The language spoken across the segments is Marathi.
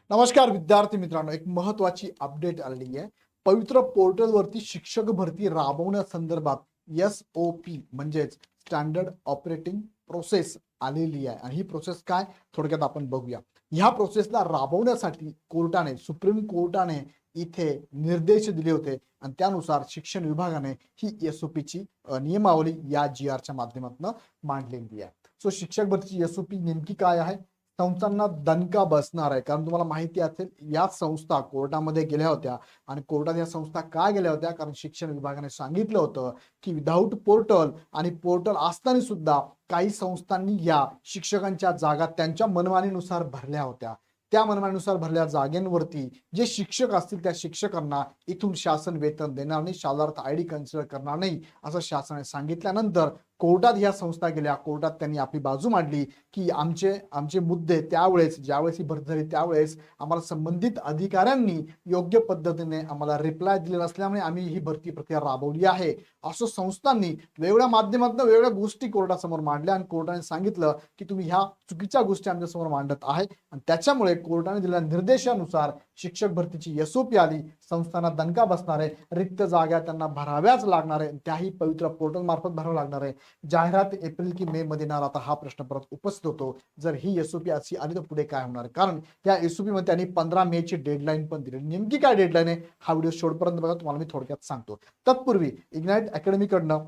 नमस्कार विद्यार्थी मित्रांनो, एक महत्वाची अपडेट आलेली आहे. पवित्र पोर्टलवरती शिक्षक भरती राबवण्यासंदर्भात SOP म्हणजेच स्टँडर्ड ऑपरेटिंग प्रोसेस आलेली आहे. आणि ही प्रोसेस काय थोडक्यात आपण बघूया. ह्या प्रोसेसला राबवण्यासाठी कोर्टाने, सुप्रीम कोर्टाने इथे निर्देश दिले होते आणि त्यानुसार शिक्षण विभागाने ही SOPची नियमावली या GRच्या माध्यमातून मांडलेली आहे. सो शिक्षक भरतीची SOP नेमकी काय आहे? संस्थांना दणका बसणार आहे, कारण तुम्हाला माहिती असेल या संस्था कोर्टामध्ये गेल्या होत्या आणि कोर्टात या संस्था का गेल्या होत्या? कारण शिक्षण विभागाने सांगितलं होतं की विदाऊट पोर्टल आणि पोर्टल असताना सुद्धा काही संस्थांनी या शिक्षकांच्या जागा त्यांच्या मनमानीनुसार भरल्या होत्या. त्या मनमानीनुसार भरल्या जागेंवरती जे शिक्षक असतील त्या शिक्षकांना इथून शासन वेतन देणार नाही, शालार्थ ID कन्सिडर करणार नाही असं शासनाने सांगितल्यानंतर कोर्टात ह्या संस्था गेल्या. कोर्टात त्यांनी आपली बाजू मांडली की आमचे मुद्दे त्यावेळेस ज्यावेळेस ही भरती झाली त्यावेळेस आम्हाला संबंधित अधिकाऱ्यांनी योग्य पद्धतीने आम्हाला रिप्लाय दिले नसल्यामुळे आम्ही ही भरती प्रक्रिया राबवली आहे असं संस्थांनी वेगवेगळ्या माध्यमातून वेगवेगळ्या गोष्टी कोर्टासमोर मांडल्या आणि कोर्टाने सांगितलं की तुम्ही ह्या चुकीच्या गोष्टी आमच्यासमोर मांडत आहे आणि त्याच्यामुळे कोर्टाने दिलेल्या निर्देशानुसार शिक्षक भरतीची SOP आली. संस्थांना दणका बसणार आहे, रिक्त जागा त्यांना भराव्याच लागणार आहे, त्याही पवित्र पोर्टल मार्फत भरावं लागणार आहे. जाहिरात एप्रिल की मे मध्ये येणार, आता हा प्रश्न परत उपस्थित होतो. जर ही SOP अशी आली तर पुढे काय होणार? कारण या SOP मध्ये त्यांनी 15 मे ची डेडलाईन पण दिली. नेमकी काय डेडलाईन आहे हा व्हिडिओ शेवटपर्यंत बघा, तुम्हाला मी थोडक्यात सांगतो. तत्पूर्वी इग्नाइट अकॅडमीकडनं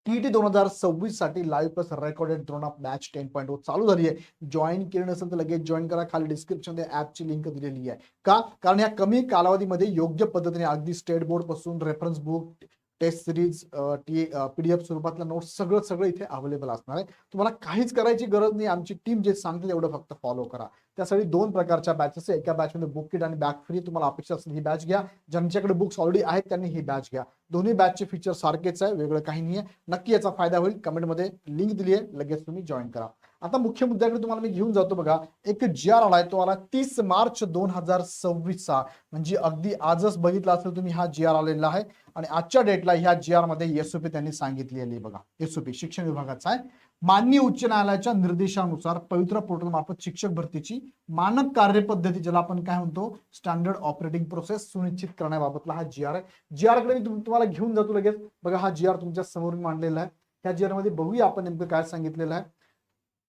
TET 2026 साठी live plus recorded drone of batch 10.0 चालू झाली आहे. जॉईन केलं नसेल तर लगेच जॉईन करा. खाली डिस्क्रिप्शन मध्ये ऍपची लिंक दिलेली आहे. का? कारण या कमी कालावधीमध्ये योग्य पद्धतीने अगदी स्टेट बोर्ड पासून reference book, test series, PDF स्वरूपातल्या नोट्स सगळं इथे अवेलेबल असणार आहे. तुम्हाला काहीच करायची गरज नाही. आमची टीम जे सांगते तेवढं फक्त फॉलो करा. त्यासाठी 2 प्रकारच्या बॅचेस आहे. एका बॅचमध्ये बुक किट आणि बॅग फ्री. तुम्हाला अपेक्षा असेल ही बॅच घ्या. ज्यांच्याकडे बुक्स ऑलरेडी आहेत त्यांनी ही बॅच घ्या. दोन्ही बॅचचे फीचर सारखेच आहे, वेगळं काही नाही आहे. नक्की याचा फायदा होईल. कमेंटमध्ये लिंक दिली आहे, लगेच तुम्ही जॉईन करा. आता मुख्य मुद्द्याकडे तुम्हाला मी घेऊन जातो. बघा, एक GR आलाय, तो आला 30 मार्च 2026 चा, म्हणजे अगदी आजच बघितला असेल तुम्ही हा GR आलेला आहे. आणि आजच्या डेटला ह्या GR मध्ये SOP त्यांनी सांगितलेली. बघा, SOP शिक्षण विभागाचा आहे. माननीय उच्च न्यायालयाच्या निर्देशानुसार पवित्र पोर्टल मार्फत शिक्षक भरतीची मानक कार्यपद्धती, ज्याला आपण काय म्हणतो स्टँडर्ड ऑपरेटिंग प्रोसेस, सुनिश्चित करण्याबाबतला हा GR आहे. GR कडे मी तुम्हाला घेऊन जातो लगेच. बघा, हा GR तुमच्या समोर मांडलेला आहे. ह्या GR मध्ये बघूया आपण नेमकं काय सांगितलेलं आहे.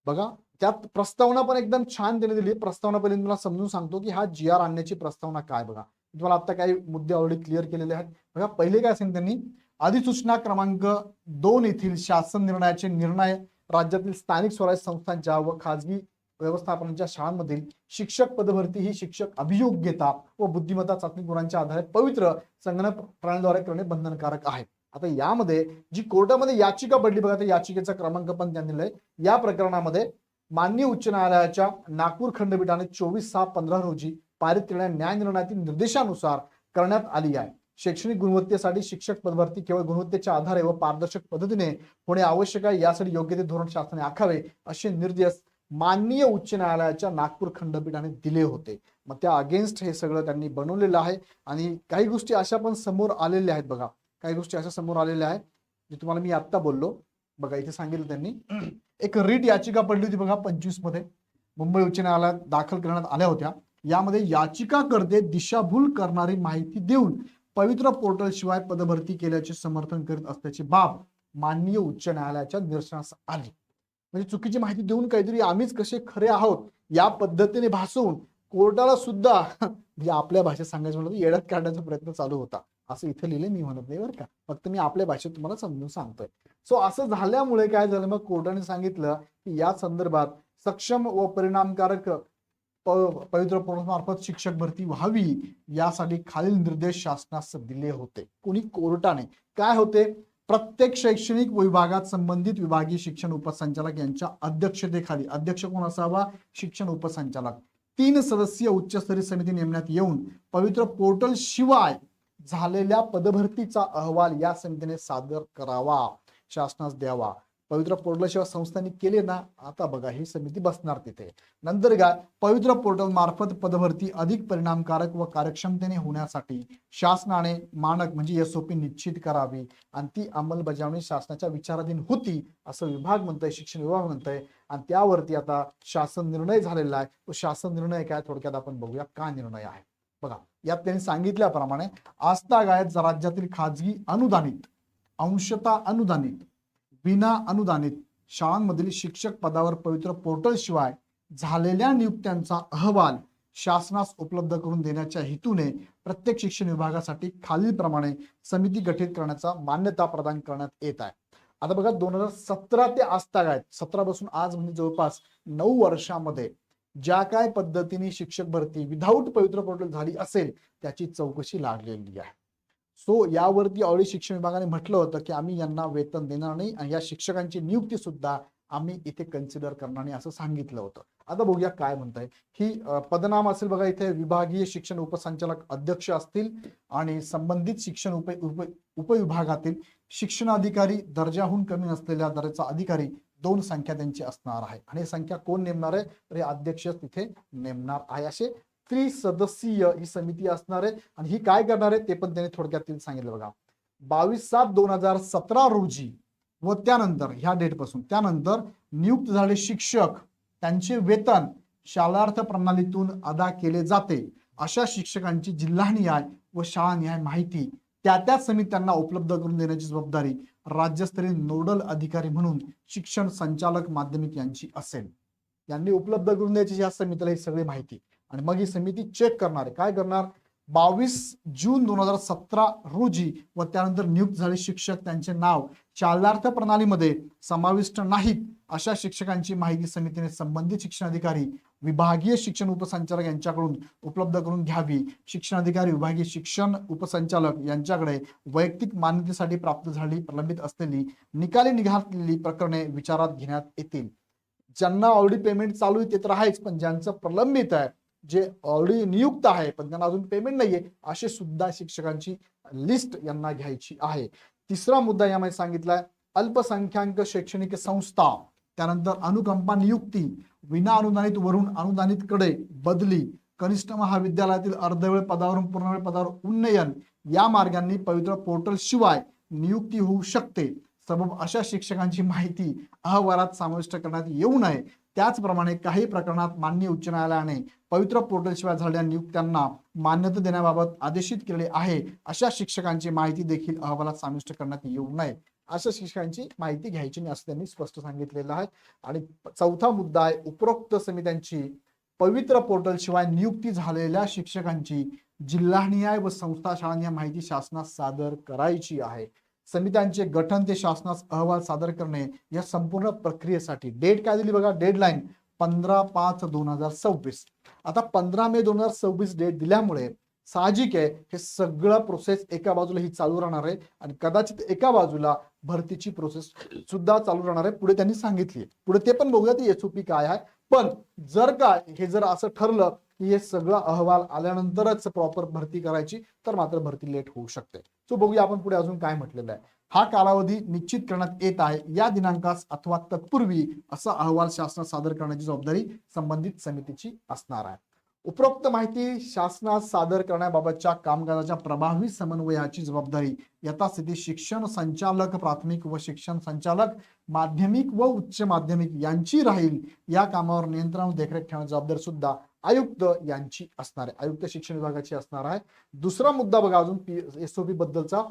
बघा, त्यात प्रस्तावना पण एकदम छान त्याने दिली. प्रस्तावना पहिले तुम्हाला समजून सांगतो की हा GR आणण्याची प्रस्तावना काय. बघा, तुम्हाला आता काही मुद्दे ऑलरेडी क्लिअर केलेले आहेत. बघा, पहिले काय सांगितलं त्यांनी, अधिसूचना क्रमांक 2 येथील शासन निर्णयाचे निर्णय राज्यातील स्थानिक स्वराज्य संस्थांच्या व खाजगी व्यवस्थापनाच्या शाळांमधील शिक्षक पदभरती ही शिक्षक अभियोग्यता व बुद्धिमत्ता चाचणी गुणांच्या आधारे पवित्र संगणक प्रणालीद्वारे करणे बंधनकारक आहे. आता यामध्ये जी कोर्टामध्ये याचिका पडली, बघा, त्या याचिकेचा क्रमांक पण त्यांनी दिलाय. या प्रकरणामध्ये माननीय उच्च न्यायालयाच्या नागपूर खंडपीठाने 24/6/15 रोजी पारित केलेल्या न्याय निर्णयातील निर्देशानुसार करण्यात आली आहे. शैक्षणिक गुणवत्तेसाठी शिक्षक पदभरती केवळ गुणवत्तेच्या आधारे व पारदर्शक पद्धतीने होणे आवश्यक आहे. यासाठी योग्य ते धोरण शासनाने आखावे असे निर्देश माननीय उच्च न्यायालयाच्या नागपूर खंडपीठाने दिले होते. मग त्या अगेन्स्ट हे सगळं त्यांनी बनवलेलं आहे. आणि काही गोष्टी अशा पण समोर आलेल्या आहेत. बघा, काही गोष्टी अशा समोर आलेल्या आहेत जे तुम्हाला मी आता बोललो. बघा, इथे सांगितलं त्यांनी, एक रीट याचिका पडली होती बघा 25 मध्ये, मुंबई उच्च न्यायालयात दाखल करण्यात आल्या होत्या. यामध्ये याचिकाकर्ते दिशाभूल करणारी माहिती देऊन पवित्र पोर्टल शिवाय पदभरती केल्याचे समर्थन करीत असल्याची बाब माननीय उच्च न्यायालयाच्या निदर्शनास आली. म्हणजे चुकीची माहिती देऊन काहीतरी आम्हीच कसे खरे आहोत या पद्धतीने भासवून कोर्टाला सुद्धा आपल्या भाषेत सांगायचं म्हणलं तर येड्यात काढण्याचा प्रयत्न चालू होता. असं इथे लिहिले, मी म्हणत नाही बरं का, फक्त मी आपल्या भाषेत तुम्हाला समजून सांगतोय. सो असं झाल्यामुळे काय झालं, मग कोर्टाने सांगितलं की या संदर्भात सक्षम व परिणामकारक पवित्र पोर्टल मार्फत शिक्षक भरती व्हावी यासाठी खालील निर्देश शासनास दिले होते. कोणी? कोर्टाने. काय होते? प्रत्येक शैक्षणिक विभागात संबंधित विभागीय शिक्षण उपसंचालक यांच्या अध्यक्षतेखाली, अध्यक्ष कोण असावा? शिक्षण उपसंचालक, 3 सदस्यीय उच्चस्तरीय समिती नेमण्यात येऊन पवित्र पोर्टल शिवाय झालेल्या पदभरतीचा अहवाल या समितीने सादर करावा, शासनास द्यावा. पवित्र पोर्टल शिवाय संस्थांनी केले ना, आता बघा ही समिती बसणार तिथे. नंतर काय, पवित्र पोर्टल मार्फत पदभरती अधिक परिणामकारक व कार्यक्षमतेने होण्यासाठी शासनाने मानक म्हणजे SOP निश्चित करावी आणि ती अंमलबजावणी शासनाच्या विचाराधीन होती असं विभाग म्हणतंय, शिक्षण विभाग म्हणतंय. आणि त्यावरती आता शासन निर्णय झालेला आहे. तो शासन निर्णय काय थोडक्यात आपण बघूया काय निर्णय आहे. बघा, यात त्यांनी सांगितल्याप्रमाणे आजतागायत राज्यातील खाजगी अनुदानित, अंशतः अनुदानित, विना अनुदानित शाळांमधील शिक्षक पदावर पवित्र पोर्टल शिवाय झालेल्या नियुक्त्यांचा अहवाल शासनास उपलब्ध करून देण्याच्या हेतूने प्रत्येक शिक्षण विभागासाठी खालीलप्रमाणे समिती गठीत करण्याचा मान्यता प्रदान करण्यात येत आहे. आता बघा, 2017 ते आजतागायत 17 पासून आज म्हणजे जवळपास 9 वर्षामध्ये ज्या काय पद्धतीने शिक्षक भरती विदाऊट पवित्र पोर्टल झाली असेल त्याची चौकशी लागलेली आहे. सो यावरती ऑलरेडी शिक्षण विभागाने म्हटलं होतं की आम्ही यांना वेतन देणार नाही आणि या शिक्षकांची नियुक्ती सुद्धा आम्ही इथे कन्सिडर करणार नाही असं सांगितलं होतं. आता बघूया काय म्हणताय. ही पदनाम असेल बघा, इथे विभागीय शिक्षण उपसंचालक अध्यक्ष असतील आणि संबंधित शिक्षण उपविभागातील शिक्षणाधिकारी दर्जाहून कमी नसलेल्या दर्जाचा अधिकारी 2 संख्या त्यांची असणार आहे. आणि संख्या कोण नेमणार आहे तर हे अध्यक्ष तिथे नेमणार आहे. असे त्रिसदस्यीय ही समिती असणार आहे आणि ही काय करणार आहे ते पण त्यांनी थोडक्यात सांगितलं बघा. 22/7/2017 रोजी व त्यानंतर ह्या डेट पासून त्यानंतर नियुक्त झालेले शिक्षक त्यांचे वेतन शालार्थ प्रणालीतून अदा केले जाते अशा शिक्षकांची जिल्हानिहाय व शाळानिहाय माहिती त्या समित्यांना उपलब्ध करून देण्याची जबाबदारी राज्यस्तरीय नोडल अधिकारी म्हणून शिक्षण संचालक माध्यमिक यांची असेल. यांनी उपलब्ध करून द्यायची या समितीला ही सगळी माहिती आणि मग ही समिती चेक करणार आहे. काय करणार, 22 जून 2017 रोजी व त्यानंतर नियुक्त झाले शिक्षक त्यांचे नाव शालार्थ प्रणालीमध्ये समाविष्ट नाहीत अशा शिक्षकांची माहिती समितीने संबंधित शिक्षणाधिकारी विभागीय शिक्षण उपसंचालक यांच्याकडून उपलब्ध करून घ्यावी. शिक्षणाधिकारी विभागीय शिक्षण उपसंचालक यांच्याकडे वैयक्तिक मान्यतेसाठी प्राप्त झालेली प्रलंबित असलेली निकाली निघालेली प्रकरणे विचारात घेण्यात येतील. ज्यांना ऑलरेडी पेमेंट चालू आहे ते तर आहेच, पण ज्यांचं प्रलंबित आहे, जे ऑलरेडी नियुक्त आहे पण त्यांना अजून पेमेंट नाहीये, असे सुद्धा शिक्षकांची लिस्ट यांना घ्यायची आहे. तिसरा मुद्दा यामध्ये सांगितलाय अल्पसंख्याक शैक्षणिक संस्था, त्यानंतर अनुकंपा नियुक्ती, विना अनुदानित वरून अनुदानित कडे बदली, कनिष्ठ महाविद्यालयातील अर्धवेळ पदावरून पूर्णवेळ पदावर उन्नयन या मार्गांनी पवित्र पोर्टल शिवाय नियुक्ती होऊ शकते. सबब अशा शिक्षकांची माहिती अहवालात समाविष्ट करण्यात येऊ नये. त्याचप्रमाणे काही प्रकरणात माननीय उच्च न्यायालयाने पवित्र पोर्टल शिवाय झालेल्या नियुक्त्यांना मान्यता देण्याबाबत आदेशित केले आहे. अशा शिक्षकांची माहिती देखील अहवालात समाविष्ट करण्यात येऊ नये. अशा शिक्षकांची माहिती घ्यायची नाही असं त्यांनी स्पष्ट सांगितलेलं आहे. आणि चौथा मुद्दा आहे उपरोक्त समित्यांची पवित्र पोर्टल शिवाय नियुक्ती झालेल्या शिक्षकांची जिल्हानिहाय व संस्था शाळानिहाय माहिती शासनास सादर करायची आहे. समित्यांचे गठन ते शासनास अहवाल सादर करणे या संपूर्ण प्रक्रियेसाठी डेट काय दिली बघा, डेडलाईन 15/5/2026. आता 15 मे 2026 डेट दिल्यामुळे साहजिक आहे हे सगळं प्रोसेस एका बाजूला ही चालू राहणार आहे आणि कदाचित एका बाजूला भरतीची प्रोसेस सुद्धा चालू राहणार आहे. पुढे त्यांनी सांगितली, पुढे ते पण बघूया ती एसओपी काय आहे. पण जर का हे जर असं ठरलं की हे सगळं अहवाल आल्यानंतरच प्रॉपर भरती करायची तर मात्र भरती लेट होऊ शकते. सो बघूया आपण पुढे अजून काय म्हटलेलं आहे. हा कालावधी निश्चित करण्यात येत आहे. या दिनांकास अथवा तत्पूर्वी असा अहवाल शासनास सादर करण्याची जबाबदारी संबंधित समितीची असणार आहे. उपरोक्त माहिती शासनास सादर करण्याबाबतच्या कामकाजाच्या प्रभावी समन्वयाची जबाबदारी यथास्थिती शिक्षण संचालक प्राथमिक व शिक्षण संचालक माध्यमिक व उच्च माध्यमिक यांची राहील. या कामावर नियंत्रण व देखरेख ठेवण्याची जबाबदारी सुद्धा आयुक्त यांची असणार आहे, आयुक्त शिक्षण विभागाची असणार आहे. दुसरा मुद्दा बघा अजून एसओपी बद्दलचा,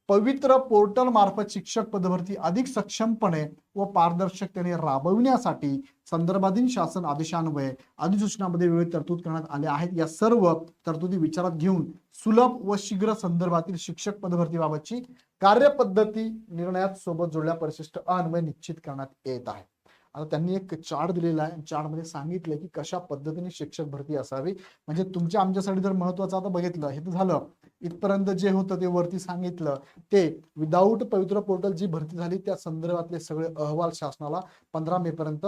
पवित्र पोर्टल मार्फत शिक्षक पदभरती अधिक सक्षमपणे व पारदर्शकतेने राबविण्यासाठी संदर्भाधीन शासन आदेशान्वये अधिसूचनामध्ये विविध तरतूद करण्यात आल्या आहेत. या सर्व तरतुदी विचारात घेऊन सुलभ व शीघ्र संदर्भातील शिक्षक पदभरतीबाबतची कार्यपद्धती निर्णयात सोबत जोडल्या परिशिष्ट अन्वये निश्चित करण्यात येत आहे. आता त्यांनी एक चार्ट दिलेला आहे, चार्ट मध्ये सांगितलं की कशा पद्धतीने शिक्षक भरती असावी. म्हणजे तुमच्या आमच्यासाठी जर महत्वाचं आता बघितलं हे तर झालं, इथपर्यंत जे होतं ते वरती सांगितलं ते विदाऊट पवित्र पोर्टल जी भरती झाली त्या संदर्भातले सगळे अहवाल शासनाला 15 मे पर्यंत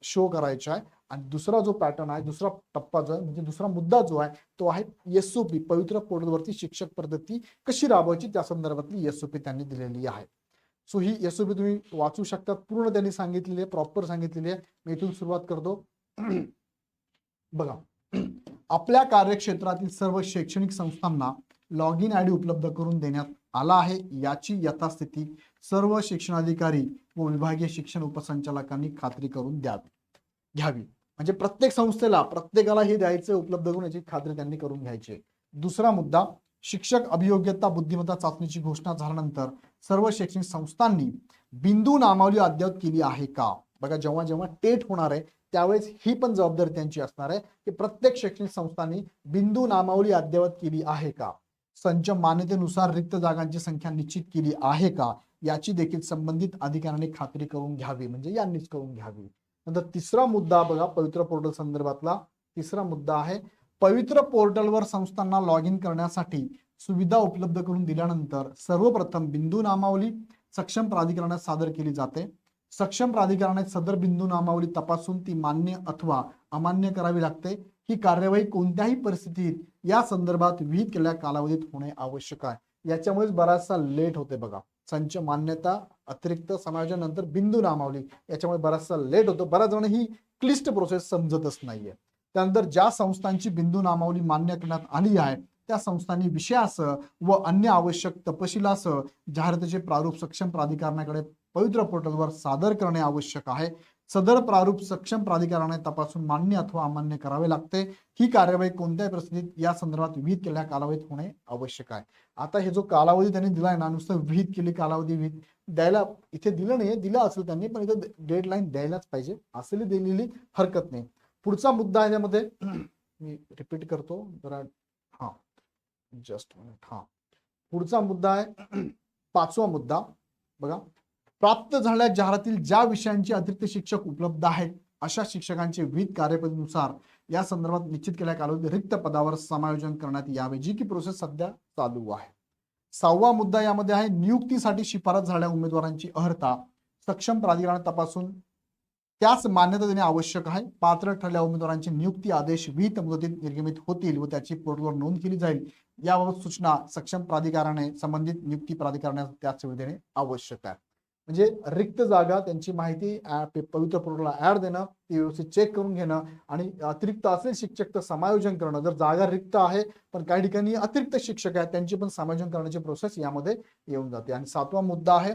शो करायचे आहे. आणि दुसरा जो पॅटर्न आहे, दुसरा टप्पा जो आहे म्हणजे दुसरा मुद्दा जो आहे तो आहे एसओपी, पवित्र पोर्टलवरती शिक्षक पद्धती कशी राबवायची त्या संदर्भातली एसओपी त्यांनी दिलेली आहे. सो ही एसओपी तुम्ही वाचू शकतात, पूर्ण त्यांनी सांगितलेली आहे, प्रॉपर सांगितलेली आहे. मी इथून सुरुवात करतो. बघा, आपल्या कार्यक्षेत्रातील सर्व शैक्षणिक संस्थांना लॉग इन आयडी उपलब्ध करून देण्यात आला आहे. याची यथास्थिती सर्व शिक्षणाधिकारी व विभागीय शिक्षण उपसंचालकांनी खात्री करून घ्यावी. म्हणजे प्रत्येक संस्थेला प्रत्येकाला हे द्यायचं उपलब्ध करून याची खात्री त्यांनी करून घ्यायची. दुसरा मुद्दा, शिक्षक अभियोग्यता बुद्धिमत्ता चाचणीची घोषणा झाल्यानंतर सर्व शैक्षणिक संस्थांनी बिंदू नामावली अद्ययावत केली आहे का. बघा, जेव्हा जेव्हा टेट होणार आहे त्यावेळेस ही पण जबाबदारी त्यांची असणार आहे की प्रत्येक शैक्षणिक संस्थांनी बिंदू नामावली अद्ययावत केली आहे का. संच मान्यतेनुसार रिक्त जागांची संख्या निश्चित केली आहे का याची देखील संबंधित अधिकाऱ्यांनी खात्री करून घ्यावी, म्हणजे यांनीच करून घ्यावी. नंतर तिसरा मुद्दा बघा, पवित्र पोर्टल संदर्भातला तिसरा मुद्दा आहे, पवित्र पोर्टलवर संस्थांना लॉग इन करण्यासाठी सुविधा उपलब्ध करून दिल्यानंतर सर्वप्रथम बिंदू नामावली सक्षम प्राधिकरणात सादर केली जाते. सक्षम प्राधिकरणाने सदर बिंदू नामावली तपासून ती मान्य अथवा अमान्य करावी लागते. ही कार्यवाही कोणत्याही परिस्थितीत या संदर्भात विहित केलेल्या कालावधीत होणे आवश्यक आहे. याच्यामुळेच बराचसा लेट होते बघा. संच मान्यता, अतिरिक्त समायोजन, नंतर बिंदू नामावली, याच्यामुळे बराचसा लेट होतो. बऱ्याच जण ही क्लिष्ट प्रोसेस समजतच नाहीये. त्यानंतर ज्या संस्थांची बिंदू नामावली मान्य करण्यात आली आहे त्या संस्थांनी विषयासह व अन्य आवश्यक तपशिलासह जाहिरातीचे प्रारूप सक्षम प्राधिकरणाकडे पवित्र पोर्टलवर सादर करणे आवश्यक आहे. सदर प्रारूप सक्षम प्राधिकरणाने तपासून मान्य अथवा अमान्य करावे लागते. ही कार्यवाही कोणत्याही परिस्थितीत या संदर्भात विहित केलेल्या कालावधीत होणे आवश्यक आहे. आता हे जो कालावधी त्यांनी दिलाय ना, नुसतं विहित केली कालावधी विहित द्यायला इथे दिलं नाही, दिला असेल त्यांनी, पण इथे डेडलाईन द्यायलाच पाहिजे, असली दिलेली हरकत नाही. पुढचा मुद्दा आहे त्यामध्ये मी रिपीट करतो जरा, हा जस्ट मिनिट, हा पुढचा मुद्दा आहे पाचवा मुद्दा बघा, प्राप्त झालेल्या जाहिरातील ज्या विषयांचे अतिरिक्त शिक्षक उपलब्ध आहेत अशा शिक्षकांचे विविध कार्यपद्धतीनुसार या संदर्भात निश्चित केलेल्या कालावधीत रिक्त पदावर समायोजन करण्यात यावे, जी की प्रोसेस सध्या चालू आहे. सहावा मुद्दा यामध्ये आहे, नियुक्तीसाठी शिफारस झालेल्या उमेदवारांची अर्हता सक्षम प्राधिकरणाने तपासून त्यास मान्यता देणे आवश्यक आहे. पात्र ठरलेल्या उमेदवारांचे नियुक्ती आदेश विहित मुदतीत निर्गमित होतील व त्याची पोर्टलवर नोंद केली जाईल. याबाबत सूचना सक्षम प्राधिकरणाने संबंधित नियुक्ती प्राधिकरणास त्याच वेळी देणे आवश्यक आहे. म्हणजे रिक्त जागा त्यांची माहिती पवित्र पोर्टलला ऍड देणं, ती व्यवस्थित चेक करून घेणं आणि अतिरिक्त असेल शिक्षक तर समायोजन करणं. जर जागा रिक्त आहे पण काही ठिकाणी अतिरिक्त शिक्षक आहेत त्यांची पण समायोजन करण्याची प्रोसेस यामध्ये येऊन जाते. आणि सातवा मुद्दा आहे,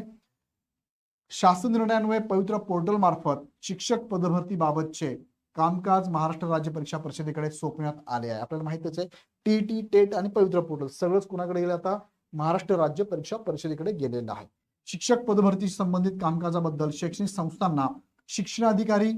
शासन निर्णयान्वये पवित्र पोर्टल मार्फत शिक्षक पदभरती बाबतचे कामकाज महाराष्ट्र राज्य परीक्षा परिषदेकडे सोपवण्यात आले आहे. आपल्याला माहितच आहे, टीटी, टेट आणि पवित्र पोर्टल सगळंच कुणाकडे गेलं, आता महाराष्ट्र राज्य परीक्षा परिषदेकडे गेलेलं आहे. शिक्षक पदभरती संबंधित कामकाजाबद्दल शैक्षणिक संस्थांना शिक्षणाधिकारी,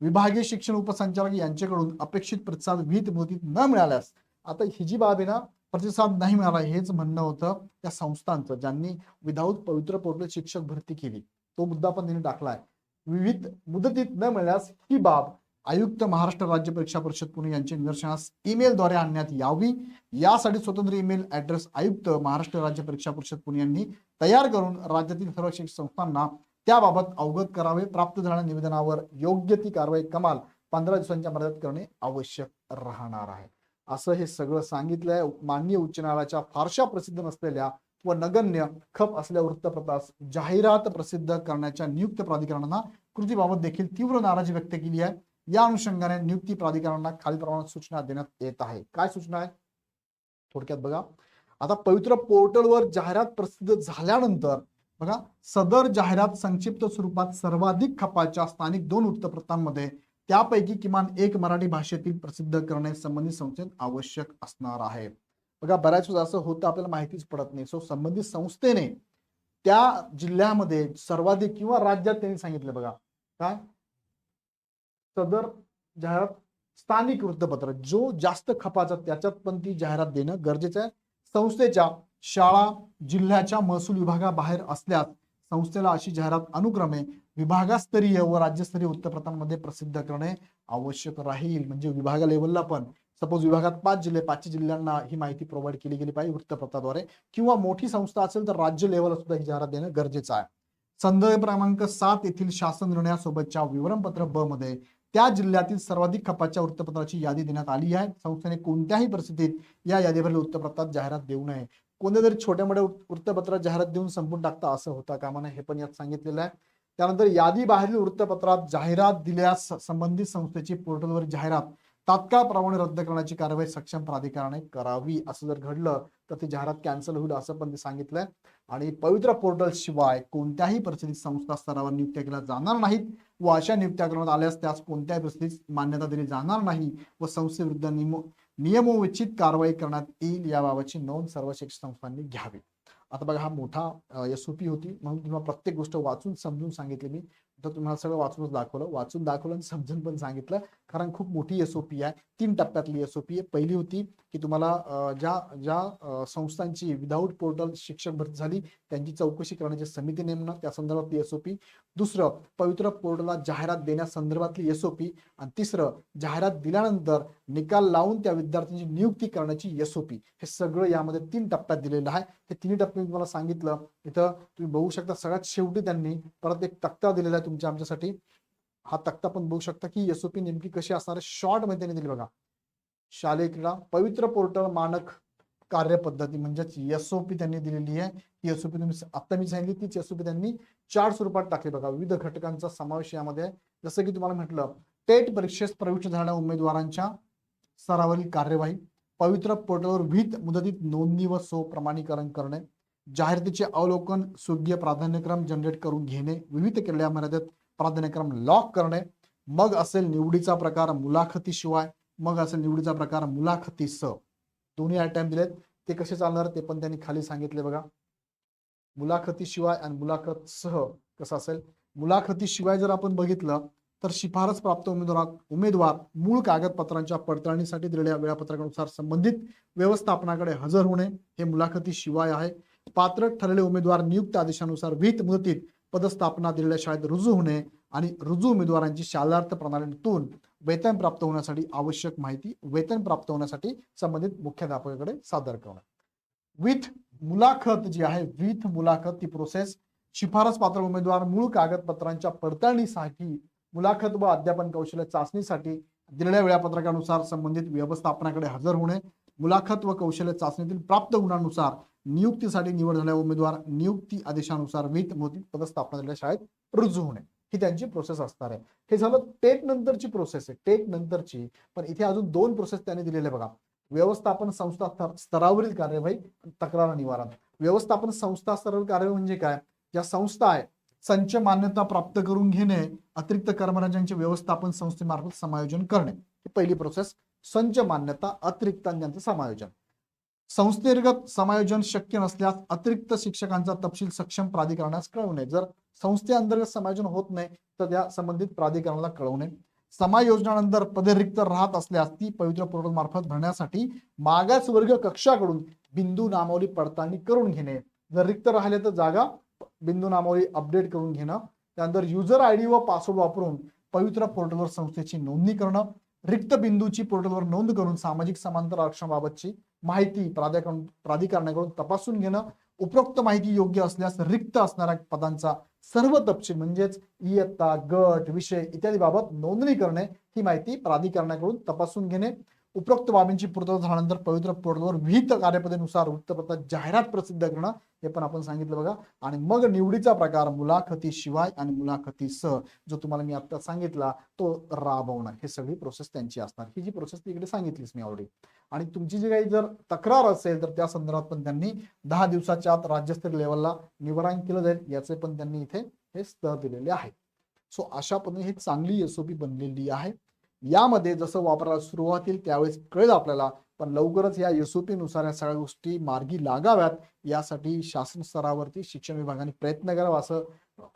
विभागीय शिक्षण उपसंचालक यांच्याकडून अपेक्षित प्रतिसाद विहित मुदतीत न मिळाल्यास, आता ही जी बाब आहे ना, प्रतिसाद नाही मिळाला हेच म्हणणं होतं त्या संस्थांचं ज्यांनी विदाऊट पवित्र पोर्टल शिक्षक भरती केली, तो मुद्दा पण त्यांनी टाकलाय. विविध मुदतीत न मिळाल्यास ही बाब आयुक्त महाराष्ट्र राज्य परीक्षा परिषद पुणे यांचे निदर्शनास ईमेलद्वारे आणण्यात यावी. यासाठी स्वतंत्र ईमेल ऍड्रेस आयुक्त महाराष्ट्र राज्य परीक्षा परिषद पुणे यांनी तयार करून राज्यातील सर्व शिक्षण संस्थांना त्याबाबत अवगत करावे. प्राप्त झालेल्या निवेदनावर योग्य ती कारवाई कमाल 15 दिवसांच्या मर्यादेत करणे आवश्यक राहणार आहे. असं हे सगळं सांगितलंय. माननीय उच्च न्यायालयाच्या फारशा प्रसिद्ध नसलेल्या व नगण्य खप असलेल्या वृत्तपत्रास जाहिरात प्रसिद्ध करण्याच्या नियुक्त प्राधिकरणांना कृतीबाबत देखील तीव्र नाराजी व्यक्त केली आहे. या अनुषंगाने नियुक्ती प्राधिकरणांना खालील प्रमाणात सूचना देण्यात येत आहे. काय सूचना आहे थोडक्यात बघा. आता पवित्र पोर्टलवर जाहिरात प्रसिद्ध झाल्यानंतर बघा, सदर जाहिरात संक्षिप्त स्वरूपात सर्वाधिक खपाच्या स्थानिक 2 वृत्तपत्रांमध्ये त्यापैकी किमान एक मराठी भाषेतील प्रसिद्ध करणे संबंधित संस्थेत आवश्यक असणार आहे. बघा, बऱ्याच वेळा असं होतं आपल्याला माहितीच पडत नाही. सो संबंधित संस्थेने त्या जिल्ह्यामध्ये सर्वाधिक किंवा राज्यात त्यांनी सांगितलं बघा काय, सदर जाहिरात स्थानिक वृत्तपत्र जो जास्त खपाचा त्याच्यात पण ती जाहिरात देणं गरजेचं आहे. संस्थेच्या शाळा जिल्ह्याच्या महसूल विभागाबाहेर असल्यास संस्थेला अशी जाहिरात अनुक्रमे विभागस्तरीय व राज्यस्तरीय वृत्तपत्रांमध्ये प्रसिद्ध करणे आवश्यक राहील. म्हणजे विभागा लेवलला पण सपोज विभागात 5 जिल्हे, 5 जिल्ह्यांना ही माहिती प्रोव्हाइड केली गेली पाहिजे वृत्तपत्राद्वारे, किंवा मोठी संस्था असेल तर राज्य लेवलला सुद्धा ही जाहिरात देणं गरजेचं आहे. संदर्भ क्रमांक 7 येथील शासन निर्णयासोबतच्या विवरणपत्र ब मध्ये त्या जिल्ह्यातील सर्वाधिक खपाच्या वृत्तपत्राची यादी देण्यात आली आहे. संस्थेने कोणत्याही परिस्थितीत या यादीवरील वृत्तपत्रात जाहिरात देऊ नये. कोणत्या तरी छोट्या मोठ्या वृत्तपत्रात जाहिरात देऊन संपून टाकता असं होता कामा नये, हे पण यात सांगितलेलं आहे. त्यानंतर यादी बाहेरील वृत्तपत्रात जाहिरात दिल्यास संबंधित संस्थेची पोर्टलवर जाहिरात तात्काळ प्रमाणे रद्द करण्याची कारवाई सक्षम प्राधिकरणाने करावी. असं जर घडलं तर ती जाहिरात कॅन्सल होईल असं पण ते सांगितलंय. आणि पवित्र पोर्टल शिवाय कोणत्याही परिस्थितीत संस्था स्तरावर नियुक्त्या केल्या जाणार नाहीत व अशा नियुक्त्या करण्यात आल्यास त्यास कोणत्याही परिस्थितीत मान्यता दिली जाणार नाही व संस्थेविरुद्ध नियमोचित कारवाई करण्यात येईल याबाबतची नोंद सर्व शिक्षण संस्थांनी घ्यावी. आता बघा, हा मोठा एसओपी होती म्हणून तुम्हाला प्रत्येक गोष्ट वाचून समजून सांगितली मी. तर तुम्हाला सगळं वाचून दाखवलं आणि समजून पण सांगितलं, कारण खूप मोठी एसओपी आहे. 3 टप्प्यातली एसओपी आहे. पहिली होती की तुम्हाला ज्या ज्या संस्थांची विदाऊट पोर्टल शिक्षक भरती झाली त्यांची चौकशी करण्याची समिती नेमणं, त्या संदर्भातली एसओपी. दुसरं, पवित्र पोर्टलला जाहिरात देण्यासंदर्भातली एसओपी. आणि तिसरं, जाहिरात दिल्यानंतर निकाल लावून त्या विद्यार्थ्यांची नियुक्ती करण्याची एसओपी. हे सगळं यामध्ये 3 टप्प्यात दिलेलं आहे. हे 3 टप्पे मी तुम्हाला सांगितलं. इथं तुम्ही बघू शकता, सगळ्यात शेवटी त्यांनी परत एक तक्ता दिलेला आहे तुमच्या आमच्यासाठी. हा तक्ता पण बघू शकता की एसओपी नेमकी कशी असणार आहे. शॉर्ट मध्ये त्यांनी दिली बघा. शालेय क्रीडा पवित्र पोर्टल मानक कार्यपद्धती म्हणजेच एसओपी त्यांनी दिलेली आहे. ही एसओपी तुम्ही आता मी सांगितली तीच एसओपी त्यांनी 4 स्वरूपात टाकली बघा. विविध घटकांचा समावेश यामध्ये. जसं की तुम्हाला म्हटलं, टेट परीक्षेस प्रविष्ट झालेल्या उमेदवारांच्या स्तरावरील कार्यवाही, पवित्र पोर्टलवर विहित मुदतीत नोंदणी व प्रमाणीकरण करणे, जाहिरातीचे अवलोकन, सुयोग्य प्राधान्यक्रम जनरेट करून घेणे, विविध केलेल्या मर्यादेत प्राधान्यक्रम लॉक करणे, मग असेल निवडीचा प्रकार मुलाखतीशिवाय, मग असेल निवडीचा प्रकार मुलाखतीसह. दोन्ही आयटम दिलेत. ते कसे चालणार ते पण त्यांनी खाली सांगितले बघा. मुलाखतीशिवाय आणि मुलाखत सह कसं असेल. मुलाखतीशिवाय जर आपण बघितलं तर शिफारस प्राप्त उमेदवार मूळ कागदपत्रांच्या पडताळणीसाठी दिलेल्या वेळापत्रकानुसार संबंधित व्यवस्थापनाकडे हजर होणे हे मुलाखतीशिवाय आहे. पात्र ठरलेले उमेदवार नियुक्त आदेशानुसार विहित मुदतीत पदस्थापना दिलेल्या शाळेत रुजू होणे आणि रुजू उमेदवारांची शालार्थ प्रणालीतून वेतन प्राप्त होण्यासाठी आवश्यक माहिती वेतन प्राप्त होण्यासाठी संबंधित मुख्याध्यापकाकडे सादर करणं. विथ मुलाखत जी आहे, विथ मुलाखत ती प्रोसेस शिफारस पात्र उमेदवार मूळ कागदपत्रांच्या पडताळणीसाठी मुलाखत व अध्यापन कौशल्य चाचणीसाठी दिलेल्या वेळापत्रकानुसार संबंधित व्यवस्थापनाकडे हजर होणे, मुलाखत व कौशल्य चाचणीतील प्राप्त गुणांनुसार नियुक्तीसाठी निवड झालेल्या उमेदवार नियुक्ती आदेशानुसार विहित मुदतीत पदस्थापना दिलेल्या शाळेत रुजू होणे ही त्यांची प्रोसेस असणार आहे. हे झालं टेट नंतरची प्रोसेस आहे, टेट नंतरची. पण इथे अजून 2 प्रोसेस त्यांनी दिलेले बघा. व्यवस्थापन संस्था स्तरावरील कार्यवाही, तक्रार निवारण. व्यवस्थापन संस्था स्तरावरील कार्यवाही म्हणजे काय? ज्या संस्था आहे संच मान्यता प्राप्त करून घेणे, अतिरिक्त कर्मचाऱ्यांचे व्यवस्थापन संस्थेमार्फत समायोजन करणे ही पहिली प्रोसेस. संच मान्यता, अतिरिक्त त्यांचं समायोजन. संस्थेगत समायोजन शक्य नसल्यास अतिरिक्त शिक्षकांचा तपशील सक्षम प्राधिकरणास कळवणे. जर संस्थेअंतर्गत समायोजन होत नाही तर त्या संबंधित प्राधिकरणाला कळवणे. समायोजनानंतर पदे रिक्त राहत असल्यास ती पवित्र पोर्टल मार्फत भरण्यासाठी मागास वर्ग कक्षाकडून बिंदू नामावली पडताळणी करून घेणे. जर रिक्त राहिले तर जागा बिंदू नामावली अपडेट करून घेणं. त्यानंतर युजर आयडी व पासवर्ड वापरून पवित्र पोर्टलवर संस्थेची नोंदणी करणं. रिक्त बिंदूची पोर्टलवर नोंद करून सामाजिक समांतर आरक्षणाबाबतची माहिती प्राधिकरणाकडून तपासून घेणं. उपरोक्त माहिती योग्य असल्यास रिक्त असणाऱ्या पदांचा सर्व तपशील म्हणजेच इयत्ता, गट, विषय इत्यादी बाबत नोंदणी करणे. ही माहिती प्राधिकरणाकडून तपासून घेणे. उपरोक्त बाबींची पूर्तता झाल्यानंतर पवित्र पोर्टलवर विहित कार्यपद्धतीनुसार वृत्तपत्रात जाहिरात प्रसिद्ध करणं हे पण आपण सांगितलं बघा. आणि मग निवडीचा प्रकार मुलाखतीशिवाय आणि मुलाखतीसह जो तुम्हाला मी आता सांगितला तो राबवणं हे सगळी प्रोसेस त्यांची असणार. ही जी प्रोसेस तिकडे सांगितलीच मी ऑलरेडी. आणि तुमची जी काही जर तक्रार असेल तर त्या संदर्भात पण त्यांनी 10 दिवसाच्या आत राज्यस्तरीय लेवलला निवारण केलं जाईल याचे पण त्यांनी इथे हे स्तर दिलेले आहे. सो अशा पद्धतीने ही चांगली एसओपी बनलेली आहे. यामध्ये जसं वापरायला सुरुवात होईल त्यावेळेस कळेल आपल्याला, पण लवकरच या एसओपी नुसार या सगळ्या गोष्टी मार्गी लागाव्यात यासाठी शासन स्तरावरती शिक्षण विभागाने प्रयत्न करावा असं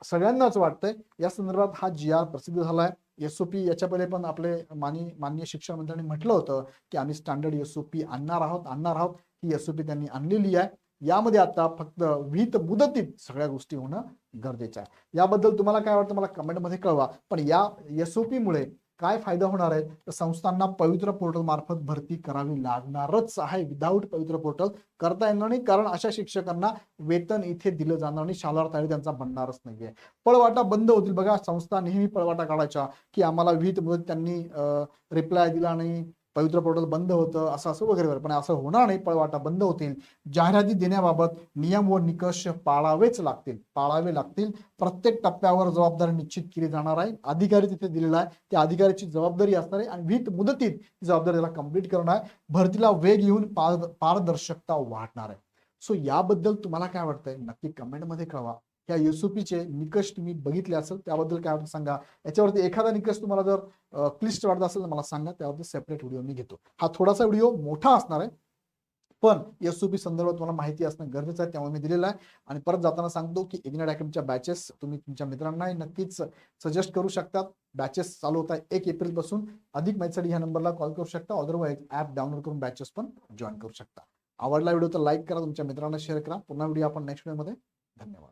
सगळ्यांनाच वाटतंय. या संदर्भात हा GR प्रसिद्ध झालाय. एसओपी याच्या पहिले पण आपले माननीय शिक्षण मंत्र्यांनी म्हटलं होतं की आम्ही स्टँडर्ड एसओपी आणणार आहोत. ही एसओपी त्यांनी आणलेली आहे. यामध्ये आता फक्त विहित मुदतीत सगळ्या गोष्टी होणं गरजेचं आहे. याबद्दल तुम्हाला काय वाटतं मला कमेंटमध्ये कळवा. पण या एसओपी मुळे काय फायदा होणार आहे तर संस्थांना पवित्र पोर्टल मार्फत भरती करावी लागणारच आहे. विदाऊट पवित्र पोर्टल करता येणार नाही, कारण अशा शिक्षकांना वेतन इथे दिलं जाणार नाही, शालार्थ त्यांचा बनणारच नाहीये. पळवाटा बंद होतील बघा. संस्था नेहमी पळवाटा काढायच्या की आम्हाला विहित मुदत त्यांनी रिप्लाय दिला नाही, पवित्र पोर्टल बंद होतं असं असं वगैरे वगैरे, पण असं होणार नाही. पळवाटा बंद होतील. जाहिराती देण्याबाबत नियम व निकष पाळावे लागतील. प्रत्येक टप्प्यावर जबाबदारी निश्चित केली जाणार आहे. अधिकारी तिथे दिलेला आहे, त्या अधिकाऱ्याची जबाबदारी असणार आहे आणि विथ मुदतीत जबाबदारी त्याला कंप्लीट करणं आहे. भरतीला वेग येऊन पारदर्शकता वाढणार आहे. सो याबद्दल तुम्हाला काय वाटतंय नक्की कमेंटमध्ये कळवा. या एसओपीचे निकष तुम्ही बघितले असेल, त्याबद्दल काय वाटतं सांगा. याच्यावरती एखादा निकष तुम्हाला जर क्लिष्ट वाटत असेल तर मला सांगा, त्याबद्दल सेपरेट व्हिडिओ मी घेतो. हा थोडासा व्हिडिओ मोठा असणार आहे, पण एसओपी संदर्भात तुम्हाला माहिती असणं गरजेचं आहे, त्यामुळे मी दिलेला आहे. आणि परत जाताना सांगतो की इग्नाइट अकॅडमीच्या बॅचेस तुम्ही तुमच्या मित्रांना नक्कीच सजेस्ट करू शकतात. बॅचेस चालू होत आहे 1 एप्रिल पासून. अधिक माहितीसाठी ह्या नंबरला कॉल करू शकता, अदरवाईज ऍप डाउनलोड करून बॅचेस पण जॉईन करू शकता. आवडला व्हिडिओ तर लाईक करा, तुमच्या मित्रांना शेअर करा. पुन्हा व्हिडिओ आपण नेक्स्ट व्हिडिओमध्ये. धन्यवाद.